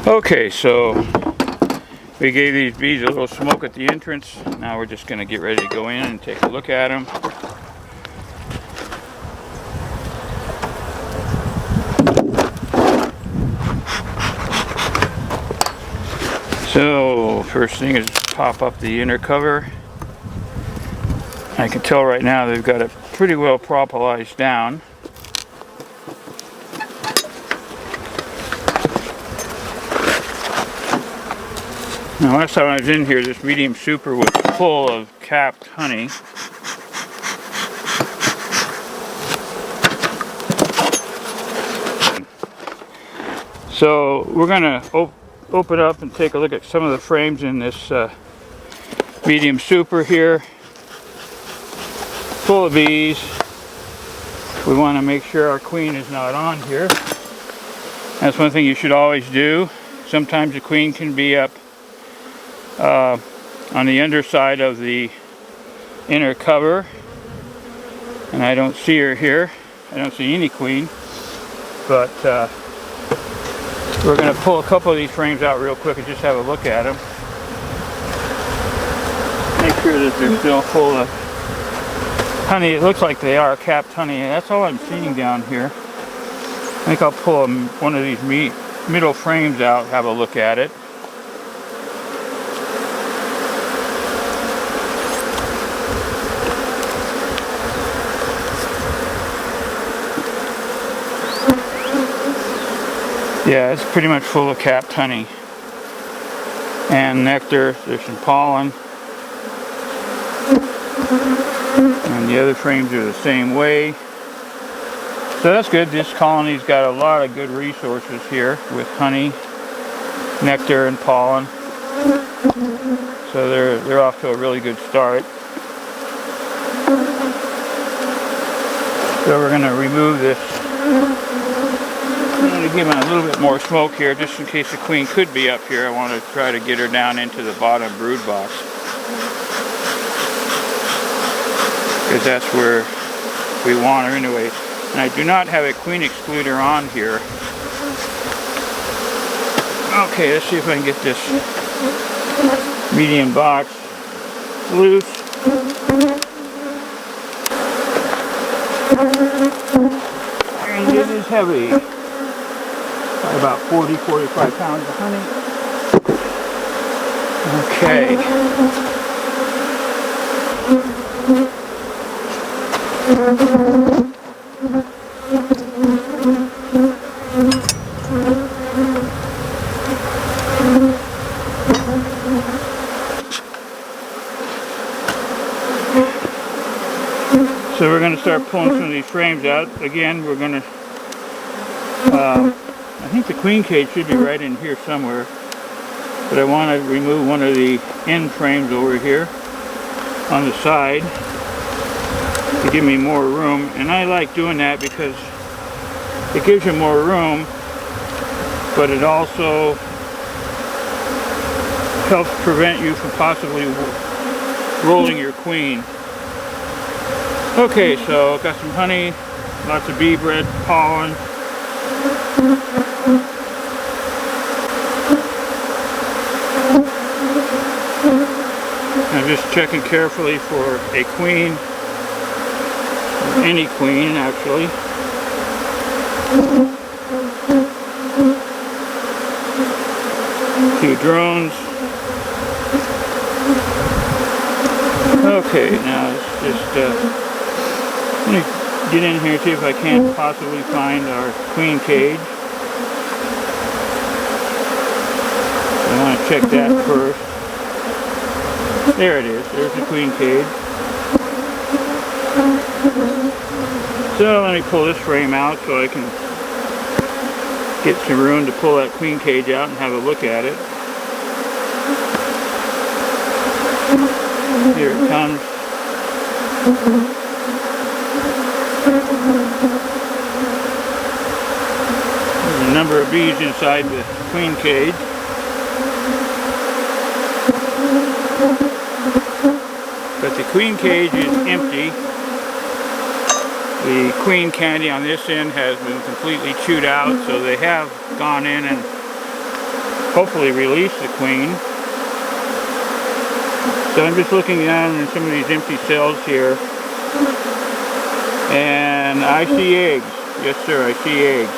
Okay, so we gave these bees a little smoke at the entrance. Now we're just going to get ready to go in and take a look at them. So first thing is pop up the inner cover. I can tell right now they've got it pretty well propolized down. Now last time I was in here, this medium super was full of capped honey. So we're going to open up and take a look at some of the frames in this medium super here. Full of bees. We want to make sure our queen is not on here. That's one thing you should always do. Sometimes the queen can be up on the underside of the inner cover, and I don't see her here. I don't see any queen, but we're going to pull a couple of these frames out real quick and just have a look at them. Make sure that they're still full of honey. It looks like they are capped honey, and that's all I'm seeing down here. I think I'll pull one of these middle frames out, have a look at it. Yeah, it's pretty much full of capped honey and nectar. There's some pollen, and the other frames are the same way. So that's good. This colony's got a lot of good resources here with honey, nectar, and pollen. So they're off to a really good start. So we're going to remove this. I'm going to give it a little bit more smoke here, just in case the queen could be up here. I want to try to get her down into the bottom brood box, because that's where we want her anyway. And I do not have a queen excluder on here. Okay, let's see if I can get this medium box loose. And it is heavy. About 40-45 pounds of honey. Okay. So we're going to start pulling some of these frames out. Again, we're going to I think the queen cage should be right in here somewhere, but I want to remove one of the end frames over here on the side to give me more room. And I like doing that because it gives you more room, but it also helps prevent you from possibly rolling your queen. Okay, so got some honey, lots of bee bread, pollen. I'm just checking carefully for a queen, any queen actually. Two drones. Okay, now it's just let me get in here and see if I can't possibly find our queen cage. I want to check that first. There it is. There's the queen cage. So let me pull this frame out so I can get some room to pull that queen cage out and have a look at it. Here it comes. There's a number of bees inside the queen cage. But the queen cage is empty. The queen candy on this end has been completely chewed out, so they have gone in and hopefully release the queen. So I'm just looking down in some of these empty cells here, and I see eggs. Yes sir, I see eggs.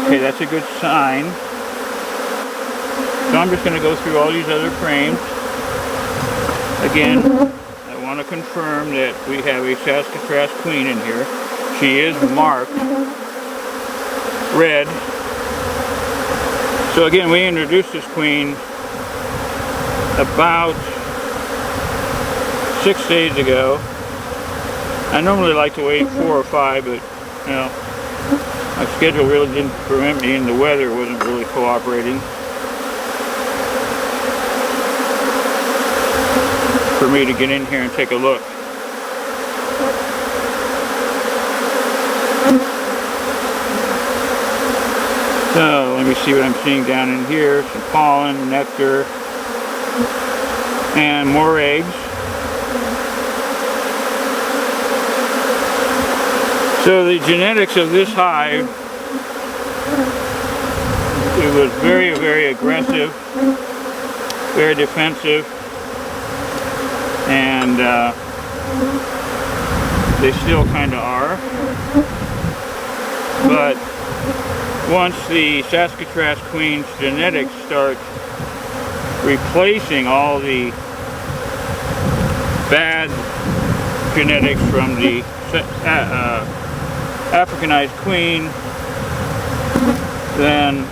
Okay, that's a good sign. So I'm just going to go through all these other frames. Again, I want to confirm that we have a Saskatraz queen in here. She is marked red. So again, we introduced this queen about 6 days ago. I normally like to wait 4 or 5, but you know, my schedule really didn't permit me, and the weather wasn't really cooperating for me to get in here and take a look. So let me see what I'm seeing down in here. Some pollen, nectar, and more eggs. So the genetics of this hive, it was very, very aggressive, very defensive, and they still kind of are. But once the Saskatraz queen's genetics start replacing all the bad genetics from the Africanized queen, then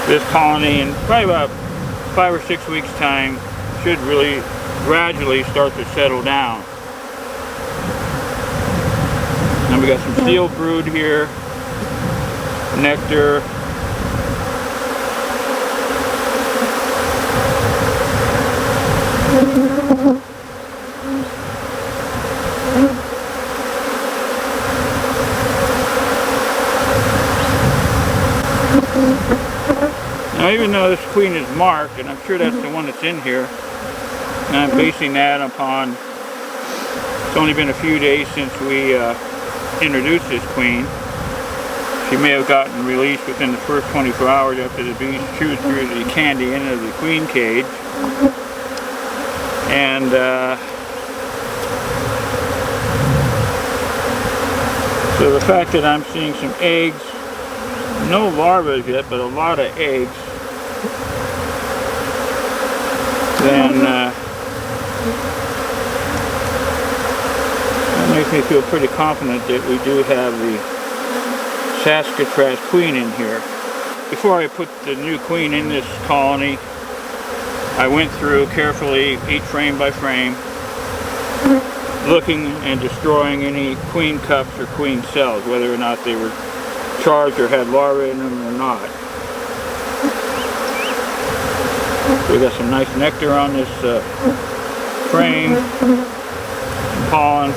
this colony in probably about 5 or 6 weeks time should really gradually start to settle down. Now we got some sealed brood here, nectar, now even though this queen is marked, and I'm sure that's the one that's in here, and I'm basing that upon, it's only been a few days since we introduced this queen. She may have gotten released within the first 24 hours after the bees chewed through the candy into the queen cage. And so the fact that I'm seeing some eggs, no larvae yet, but a lot of eggs, then that makes me feel pretty confident that we do have the Saskatraz queen in here. Before I put the new queen in this colony, I went through carefully, each frame by frame, looking and destroying any queen cups or queen cells, whether or not they were charged or had larvae in them or not. So we got some nice nectar on this frame, some pollen.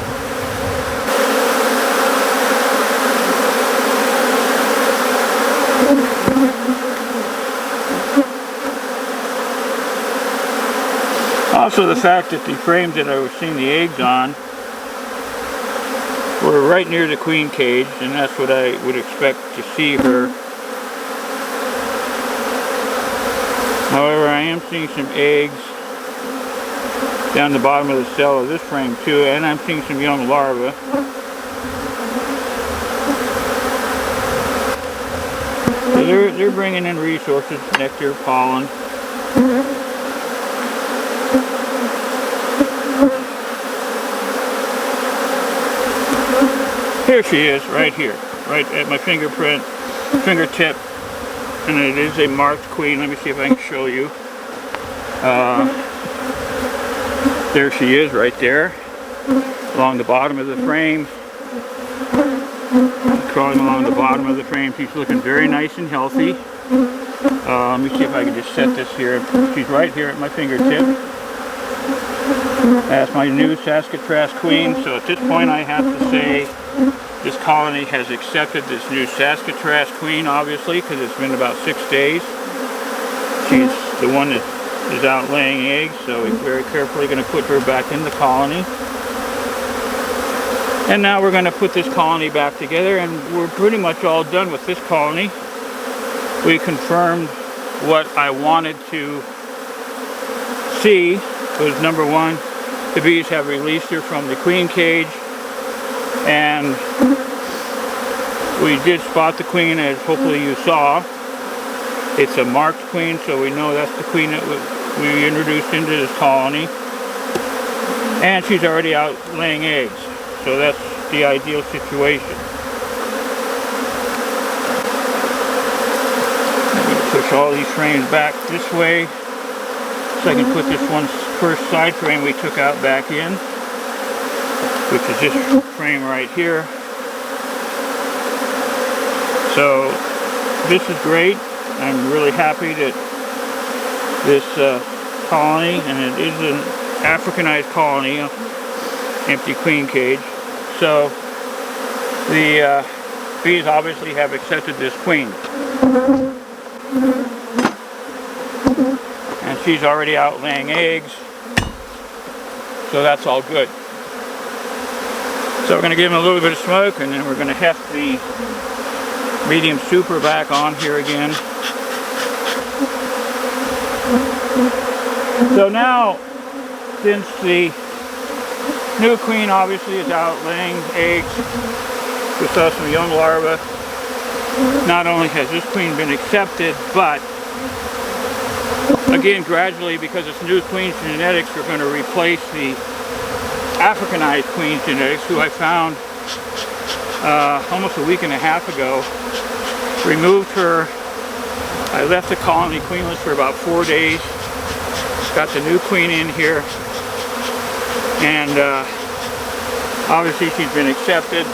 Also the fact that the frames that I was seeing the eggs on were right near the queen cage, and that's what I would expect to see her. However, I am seeing some eggs down the bottom of the cell of this frame too, and I'm seeing some young larvae. So they're bringing in resources, nectar, pollen. Here she is, right here, right at my fingertip, and it is a marked queen. Let me see if I can show you. There she is, right there, along the bottom of the frame. Crawling along the bottom of the frame. She's looking very nice and healthy. Let me see if I can just set this here. She's right here at my fingertip. That's my new Saskatraz queen. So at this point I have to say this colony has accepted this new Saskatraz queen, obviously, because it's been about 6 days. She's the one that is out laying eggs, so we're very carefully going to put her back in the colony. And now we're going to put this colony back together, and we're pretty much all done with this colony. we confirmed what I wanted to see. Was number one, the bees have released her from the queen cage, and we did spot the queen, as hopefully you saw. It's a marked queen, so we know that's the queen that we introduced into this colony. And she's already out laying eggs, so that's the ideal situation. I'm going to push all these frames back this way so I can put this one first side frame we took out back in, which is this frame right here. So this is great. I'm really happy that this colony, and it is an Africanized colony, empty queen cage. So the bees obviously have accepted this queen. And she's already out laying eggs. So that's all good. So we're going to give them a little bit of smoke, and then we're going to heft the medium super back on here again. So now, since the new queen obviously is out laying eggs, we saw some young larvae. Not only has this queen been accepted, but again, gradually, because it's new queen genetics, we're going to replace the Africanized queen genetics, who I found almost a week and a half ago. Removed her. I left the colony queenless for about 4 days. Got the new queen in here, and obviously she's been accepted.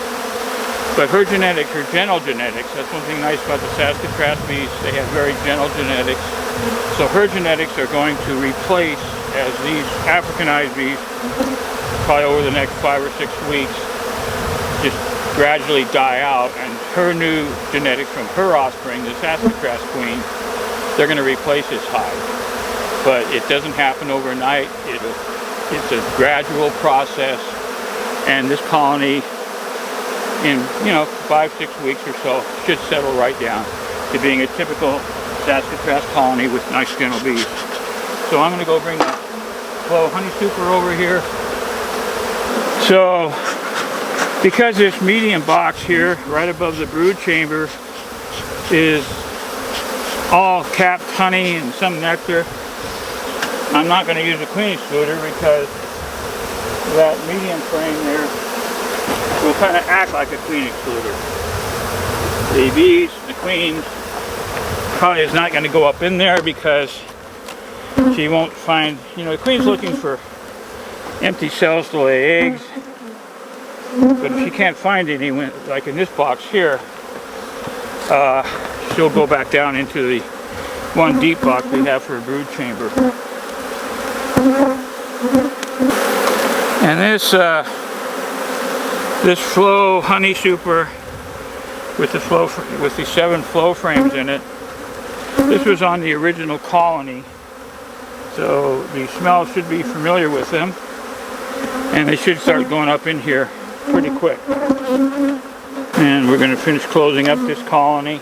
But her genetics are gentle genetics. That's one thing nice about the Saskatraz bees. They have very gentle genetics. So her genetics are going to replace, as these Africanized bees, probably over the next 5 or 6 weeks, just gradually die out, and her new genetics from her offspring, the Saskatraz queen, they're going to replace this hive. But it doesn't happen overnight. It's a gradual process, and this colony, in 5-6 weeks or so, should settle right down to being a typical Saskatraz colony with nice gentle bees. So I'm going to go bring the flow honey super over here. So because this medium box here, right above the brood chamber, is all capped honey and some nectar, I'm not going to use a queen excluder, because that medium frame there will kind of act like a queen excluder. The bees, the queen, probably is not going to go up in there, because she won't find, the queen's looking for empty cells to lay eggs. But if she can't find any, like in this box here, she'll go back down into the one deep box we have for a brood chamber. And this flow honey super with the 7 flow frames in it, this was on the original colony, so the smell should be familiar with them, and they should start going up in here pretty quick. And we're going to finish closing up this colony,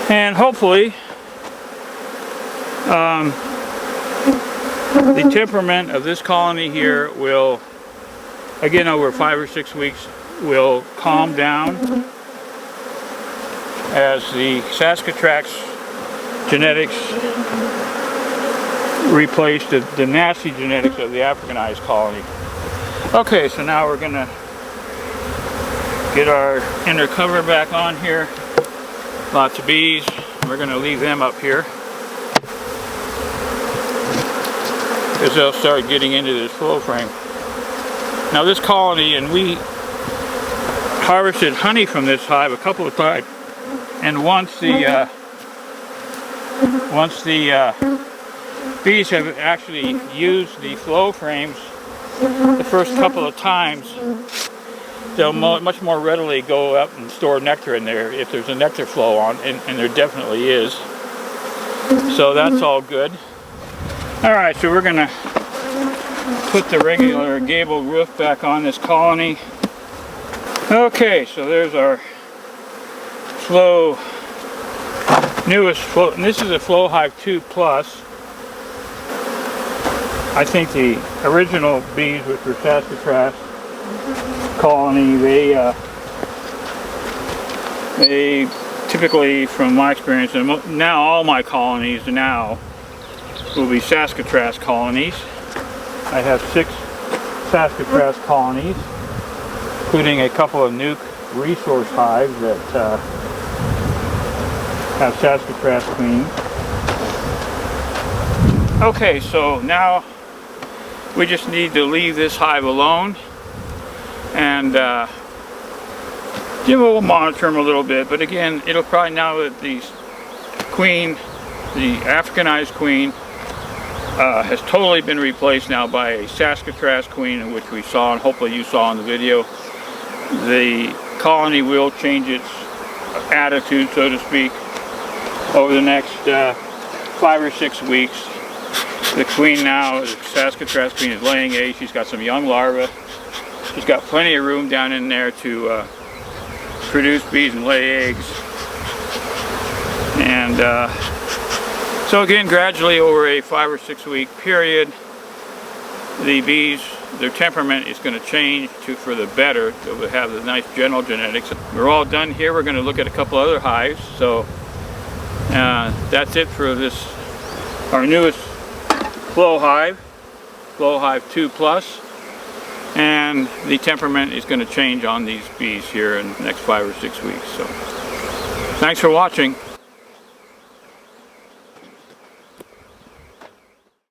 and hopefully the temperament of this colony here will, again, over 5 or 6 weeks, will calm down as the Saskatraz genetics replace the nasty genetics of the Africanized colony. Okay, so now we're going to get our inner cover back on here. Lots of bees. We're going to leave them up here, because they'll start getting into this flow frame. Now this colony, and we harvested honey from this hive a couple of times, and once the bees have actually used the flow frames the first couple of times, they'll much more readily go up and store nectar in there if there's a nectar flow on, and there definitely is. So that's all good. Alright, so we're going to put the regular gable roof back on this colony. Okay, so there's our flow newest flow, and this is a Flow Hive 2 Plus. I think the original bees, which were Saskatraz colony, they typically, from my experience, and now all my colonies now will be Saskatraz colonies. I have 6 Saskatraz colonies, including a couple of nuke resource hives that have Saskatraz queens. Okay, so now we just need to leave this hive alone, and Jim will monitor them a little bit, but again, it'll probably, now that the queen, the Africanized queen, has totally been replaced now by a Saskatraz queen, which we saw, and hopefully you saw in the video. The colony will change its attitude, so to speak, over the next 5 or 6 weeks. The queen now, the Saskatraz queen, is laying eggs. She's got some young larvae. She's got plenty of room down in there to produce bees and lay eggs. And so again, gradually over a 5 or 6 week period, the bees, their temperament is going to change for the better. They'll have the nice general genetics. We're all done here. We're going to look at a couple other hives. So that's it for this, our newest Flow Hive, Flow Hive 2 Plus. And the temperament is going to change on these bees here in the next 5 or 6 weeks. So thanks for watching.